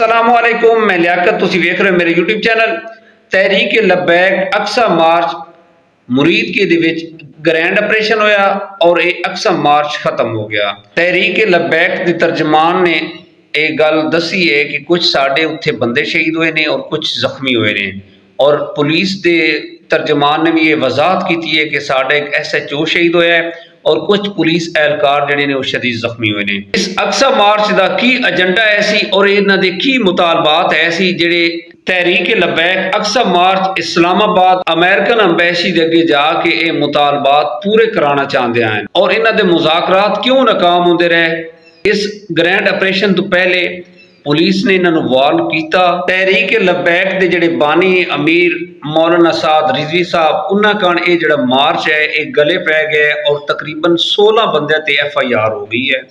अस्सलामुअलैकुम, मैं लियाकत, तुसी वेख रहे हो मेरे यूट्यूब चैनल तहरीक लब्बैक अक्सा मार्च मुरीद के ग्रैंड ऑपरेशन होया और ये अक्सा मार्च खत्म हो गया। तहरीक लब्बैक के तर्जमान ने एक गल दसी है कि कुछ साढ़े उत्थे बंदे शहीद हुए ने और कुछ जख्मी हुए ने, और पुलिस के तर्जमान ने भी ये वजाहत की है कि साढ़े एक SHO शहीद होया है और कुछ पुलिस एहलकार जिहड़े ने शदीद जख्मी हुए ने। इस अक्सा मार्च का की एजेंडा है सी और इन्हां दे की मुतालबात है सी जिहड़े तहरीक लब्बैक अक्सा मार्च इस्लामाबाद अमेरिकन अंबैसी के अगे जाके ये मुतालबात पूरे कराना चाहते हैं और इन्हां दे मुज़ाकरात क्यों नाकाम होंदे रहे। इस ग्रैंड ऑपरेशन तो पहले पुलिस ने इन्होंने वार्न किया। तहरीक लब्बैक के जिहड़े बानी अमीर मौलाना साद रिजवी साहब उन्होंने कारण ये जिहड़ा मार्च है ये गले पै गया और तकरीबन 16 बंदे ते FIR हो गई है।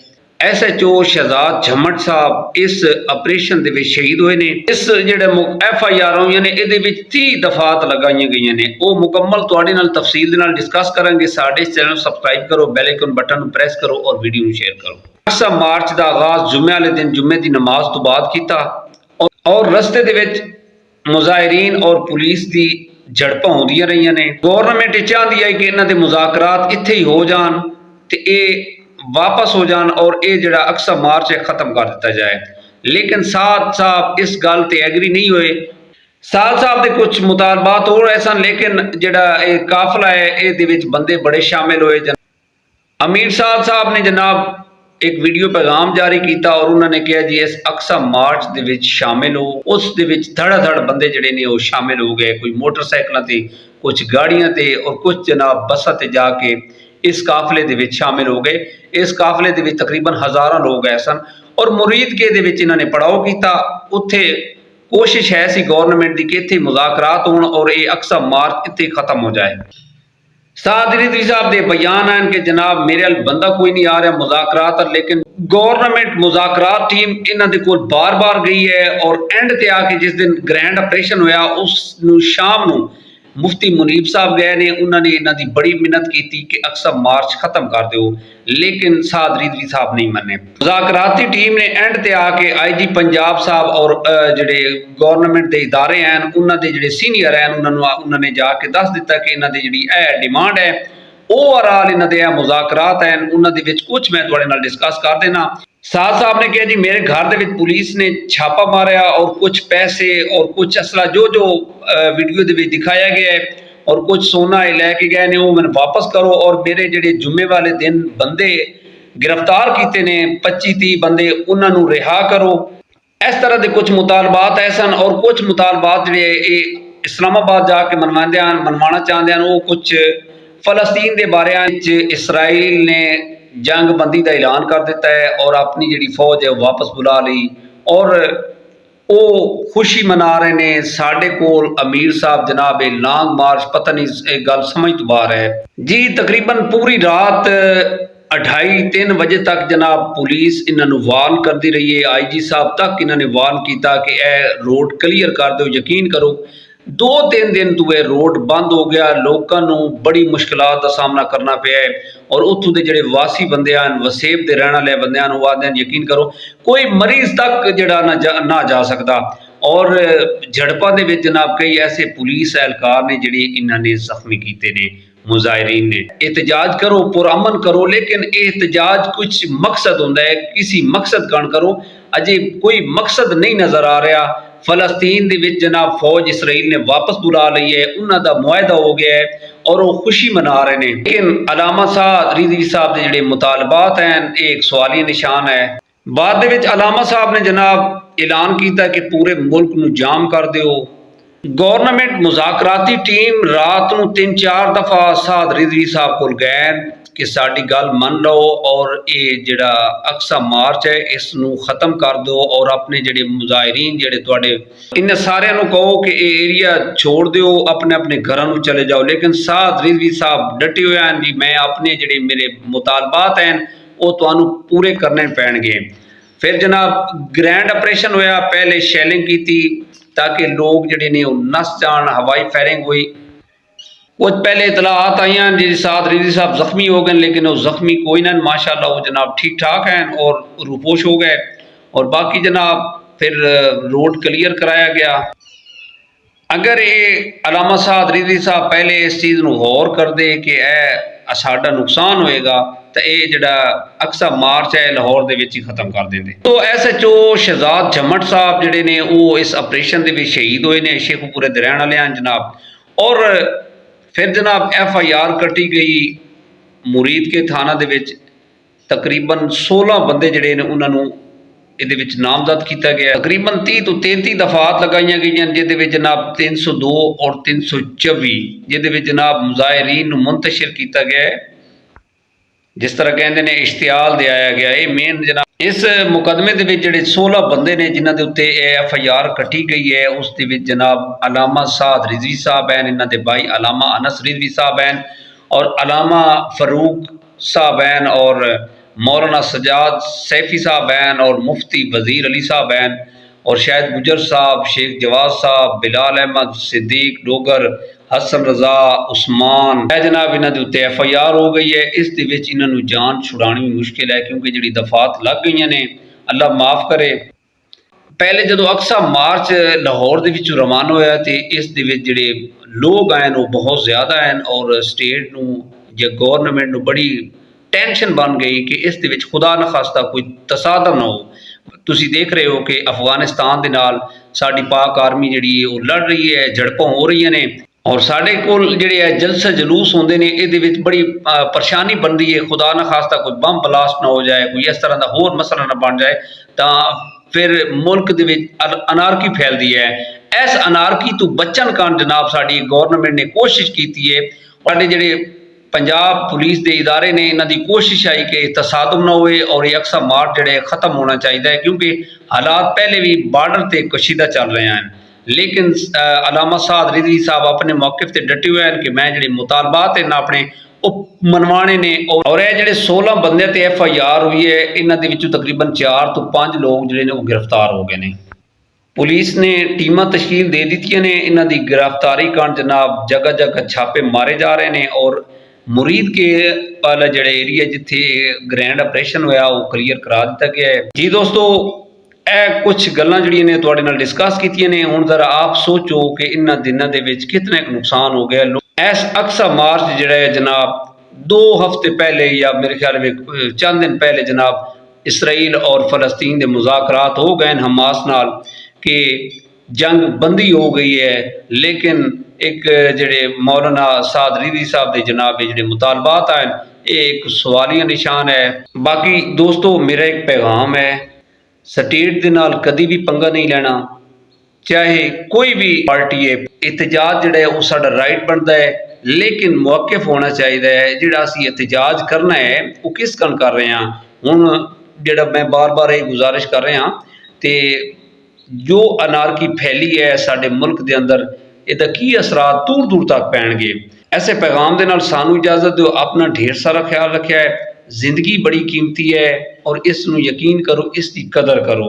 SHO शहजाद झम्मट साहब इस ऑपरेशन के शहीद हुए ने। इस जिहड़े FIR हुई ने ये 30 दफात लगाई गई ने, वो मुकम्मल तुहाडे नाल तफसील दे नाल डिस्कस करांगे। साडे चैनल सब्सक्राइब करो, बेल आइकन बटन प्रेस करो और वीडियो में शेयर करो। अक्सा मार्च का आगाज जुम्मे वाले दिन जुम्मे की नमाज तो बाद किया और रस्ते दे विच मुजाहिरीन और पुलिस की झड़पां होंदियां रही ने। गवर्नमेंट चाहती है कि इन्हां दे मुज़ाकरात इत्थे ही हो जान ते ये वापस हो जान और ये जिहड़ा अक्सा मार्च है खत्म कर दिता जाए, लेकिन साद साहब इस गल ते एग्री नहीं हुए। साद साहब के कुछ मुतालबात हो रहे सन, लेकिन जिहड़ा ये काफिला है ये बंदे बड़े शामिल हुए। अमीर साहब ने जनाब एक वीडियो पैगाम जारी किया और उन्होंने कहा जी इस अक्सा मार्च दे विच शामिल हो। उस दे विच धड़ाधड़ बंदे जिहड़े ने वो शामिल हो गए, कोई मोटरसाइकिलों ते, कुछ गाड़ियां ते और कुछ जनाब बसां ते जाके इस काफिले दे विच शामिल हो गए। इस काफिले दे विच तकरीबन हज़ारां लोग आए सन और मुरीद के दे विच इन्होंने पड़ाव किया। उत्थे कोशिश है सी गवर्नमेंट की कि इत्थे मुज़ाकरात होण और ये अक्सा मार्च इत्थे खत्म हो जाए। साद रिजवी साहब के बयान हैं कि जनाब मेरे अल बंदा कोई नहीं आ रहा मुज़ाकरात, लेकिन गवर्नमेंट मुज़ाकरात टीम इन्हां दे कोल बार बार गई है और एंड ते आके जिस दिन ग्रैंड ऑपरेशन होया उस शाम नूं मुफ्ती मुनीब साहब गए ने। उन्होंने इन्हां दी बड़ी मिन्नत की कि अक्सा मार्च खत्म कर दो, लेकिन साद रिजवी साहब नहीं मने। मुज़ाकराती टीम ने एंड ते आके IG पंजाब साहब और जिहड़े गवर्नमेंट के इदारे हैं उन्हां दे जिहड़े सीनियर हैं उन्होंने जाके दस दिता कि इन्हां दी जिहड़ी डिमांड है ओवरऑल इन्हां दे मुज़ाकरात हैं, उन्हां दे विच कुछ मैं तुहाडे नाल डिस्कस कर देना। साद साहब ने कहा जी मेरे घर दे विच पुलिस ने छापा मारिया और कुछ पैसे और कुछ असला जो वीडियो दे विच दिखाया गया है और कुछ सोना लैके गए ने वो मैंने वापस करो और मेरे जिहड़े जुम्मे वाले दिन बंदे गिरफ्तार किए ने 25-30 बंदे उन्होंने रिहा करो। इस तरह के कुछ मुतालबात है सन और कुछ मुतालबात जिहड़े इस्लामाबाद जाके मनवाना चाहते हैं। वो कुछ फलस्तीन के बारे इसराइल ने जंगबंदी का ऐलान कर दिता है और अपनी जिहड़ी फौज है वापस बुला ली और वो खुशी मना रहे ने। साडे कोल अमीर साहब जनाब लॉन्ग मार्च पता नहीं एक गल समझ तो बाहर है जी। तकरीबन पूरी रात 2:30-3 बजे तक जनाब पुलिस इन्होंने वार्न करती रही है। IG साहब तक इन्होंने वार्न किया कि यह रोड क्लीयर कर दो। यकीन करो 2-3 दिन तो यह रोड बंद हो गया, लोगों को बड़ी मुश्किलात का सामना करना पिया है और उत्थों के जिहड़े वासी बंदे हैं वसेब के रहने वाले बंदे वो आते हैं यकीन करो कोई मरीज तक जिहड़ा ना जा सकता। और झड़पां दे विच जनाब कई ऐसे पुलिस एहलकार ने जिहड़े इन्होंने जख्मी किए ने। मुजाहिरीन ने एहतजाज करो पुरअमन करो, लेकिन एहतजाज कुछ मकसद होंदा है, किसी मकसद कारण करो। अजे कोई मकसद नहीं नज़र आ रहा। फलस्तीन दे विच जनाब फौज इसराइल ने वापस बुला ली है, उन्हों का मुआहदा हो गया है और वो खुशी मना रहे हैं। लेकिन अलामा साहब रिजवी साहब के जिहड़े मुतालबात हैं एक सवालिया निशान है। बाद दे विच अलामा साहब ने जनाब ऐलान किया कि पूरे मुल्क नूं जाम कर दो। गवर्नमेंट मुज़ाकराती टीम रात नूं 3-4 दफा साद रिजवी साहब को गए कि साडी गल मन लो और ये जिहड़ा अक्सा मार्च है इस नूं खत्म कर दो और अपने जिहड़े मुजाहिरीन जिहड़े तुहाडे इन्हां सारियां नूं कहो कि ये एरिया छोड़ दो, अपने अपने घरां नूं चले जाओ। लेकिन साद रिजवी साहब डटे हुए हैं जी मैं अपने जिहड़े मेरे मुतालबात हैं वो तुहानूं पूरे करने पैणगे। फिर जनाब ग्रैंड ऑपरेशन होया, पहले शैलिंग की ताकि लोग जिहड़े ने नस जान, हवाई फायरिंग हुई। कुछ पहले इतलात आई हैं जी साद रिजवी साहब जख्मी हो गए, लेकिन वो जख्मी कोई ना माशाल्लाह वो जनाब ठीक ठाक हैं और रूपोश हो गए। और बाकी जनाब फिर रोड क्लीयर कराया गया। अगर ये अलामा साद रिजवी साहब पहले इस चीज़ ਨੂੰ गौर करते कि ਇਹ ਸਾਡਾ नुकसान होएगा तो ये ਜਿਹੜਾ ਅਕਸਾ ਮਾਰਚ है लाहौर ਦੇ ਵਿੱਚ ਹੀ खत्म कर देंगे। तो SHO शहजाद झम्मट साहब ਜਿਹੜੇ ਨੇ ਉਹ ਇਸ ਆਪਰੇਸ਼ਨ ਦੇ ਵਿੱਚ ਸ਼ਹੀਦ ਹੋਏ ਨੇ, ਸ਼ੇਖੂਪੁਰੇ ਦੇ ਰਹਿਣ ਵਾਲੇ ਹਨ ਜਨਾਬ। और फिर जनाब FIR कटी गई मुरीद के थाना ਦੇ ਵਿੱਚ तकरीबन 16 ਬੰਦੇ ਜਿਹੜੇ ਨੇ ਉਹਨਾਂ ਨੂੰ ਇਹਦੇ ਵਿੱਚ ਨਾਮਜ਼ਦ ਕੀਤਾ ਗਿਆ। ਤਕਰੀਬਨ 30 ਤੋਂ 33 ਦਫਾਤ ਲਗਾਈਆਂ ਗਈਆਂ ਜਿਹਦੇ ਵਿੱਚ ਜਨਾਬ 302 ਔਰ 324 ਜਿਹਦੇ ਵਿੱਚ ਜਨਾਬ ਮੁਜ਼ਾਹਿਰੀਨ ਨੂੰ ਮੁੰਤਸ਼ਿਰ ਕੀਤਾ ਗਿਆ ਹੈ, ਜਿਸ ਤਰ੍ਹਾਂ ਕਹਿੰਦੇ ਨੇ ਇਸ਼ਤਿਆਲ ਦਿਆਇਆ ਗਿਆ। ਇਹ ਮੇਨ ਜਨਾਬ ਇਸ ਮੁਕਦਮੇ ਦੇ ਵਿੱਚ ਜਿਹੜੇ 16 ਬੰਦੇ ਨੇ ਜਿਨ੍ਹਾਂ ਦੇ ਉੱਤੇ FIR ਕੱਟੀ ਗਈ ਹੈ ਉਸ ਦੇ ਵਿੱਚ ਜਨਾਬ ਅਲਾਮਾ ਸਾਦ ਰਿਜ਼वी साहब हैं, इन्हों के भाई अलामा अनस रिजवी साहब हैं और अलामा फरूक साहब हैं और मौलाना सजाद सैफी साहब हैं और मुफ्ती वज़ीर अली साहब हैं और शायद गुजर साहब, शेख जवाद साहब, बिलाल अहमद, सिद्दीक डोगर, हसन रजा, उस्मान है जनाब। इन्हों के उत्ते FIR हो गई है। इस दे विच इन्हां नूं जान छुड़ानी भी मुश्किल है क्योंकि जिहड़ी दफात लग गई ने, अल्लाह माफ़ करे। पहले जो अक्सा मार्च लाहौर दे विचों रवाना होया तो इस दे विच जिहड़े लोग आए वो बहुत ज़्यादा हैं और स्टेट नूं या गौरनमेंट नूं बड़ी टेंशन बन गई कि इस दे विच खुदा न खास्ता कोई तसादम ना हो। तुसी देख रहे हो कि अफगानिस्तान दे नाल साडी पाक आर्मी जिहड़ी है वो लड़ रही है, झड़पां हो रही ने और साढ़े कोल जिहड़े जलसा जलूस होंदे ने इहदे विच बड़ी परेशानी बन रही है। खुदा न खास्ता कोई बम ब्लास्ट ना हो जाए, कोई इस तरह का होर मसला ना बन जाए तो फिर मुल्क दे विच अनारकी फैलदी है। इस अनारकी तो बचन कारण जनाब साडी गौरनमेंट ने कोशिश की है, साडे जिहड़े पंजाब पुलिस के इदारे ने इन्हों की कोशिश आई कि तसादम ना होए और ये अक्सा मार्च जोड़े ख़त्म होना चाहिए क्योंकि हालात पहले भी बार्डर से कशीदा चल रहे हैं। लेकिन अलामा साद रिजवी साहब अपने मौक़िफ़ से डटे हुए हैं कि मैं जो मुतालबात हैं ना अपने मनवाने ने और ये जो 16 बंदे ते FIR हुई है इन्होंने तकरीबन 4 तो 5 लोग जोड़े ने वो गिरफ्तार हो गए हैं। पुलिस ने टीमां तश्कील दे दी ने इन्हों की गिरफ्तारी कारण जनाब जगह जगह छापे मारे जा रहे हैं और मुरीद के वाला जड़े एरिया जिथे ग्रैंड ऑपरेशन होया वो क्लीयर करा दिता गया है। जी दोस्तों ਇਹ कुछ गल्लां जड़ियां ने तुहाडे नाल डिस्कस कीतियां ने। हुण जरा आप सोचो कि इन्हां दिनां दे विच कितना एक नुकसान हो गया। इस अक्सा मार्च जिहड़ा है जनाब 2 हफ्ते पहले या मेरे ख्याल में चंद दिन पहले जनाब इसराइल और फ़लस्तीन के मुज़ाकरात हो गए हमास नाल कि जंग बंदी हो गई है। लेकिन एक जिहड़े मौलाना साद रिजवी साहब के जनाब जिहड़े मुतालबात हैं ये एक सवालिया निशान है। बाकी दोस्तों मेरा एक पैगाम है, स्टेट के नाल कभी भी पंगा नहीं लेना, चाहे कोई भी पार्टी है। एहतजाज जिहड़ा है वो साडा राइट बनता है लेकिन मौक़िफ़ होना चाहिए है। जिहड़ा असीं एहतजाज करना है वो किस कारण कर रहे हैं। हुण जिहड़ा मैं बार बार ये गुजारिश कर रहा तो जो अनारकी फैली है साडे मुल्क के अंदर इहदा की असरात दूर दूर तक पैणगे। ऐसे पैगाम के नाल सानू इजाजत दो। अपना ढेर सारा ख्याल रखा है। जिंदगी बड़ी कीमती है और इस नूं यकीन करो, इसकी कदर करो।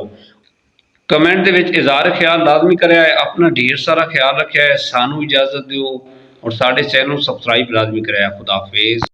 कमेंट दे विच इज़हार ख्याल लाजमी करिया है। अपना ढेर सारा ख्याल रखा है। सानू इजाजत दो और साडे चैनल सब्सक्राइब लाजमी कराया। खुदा हाफिज़।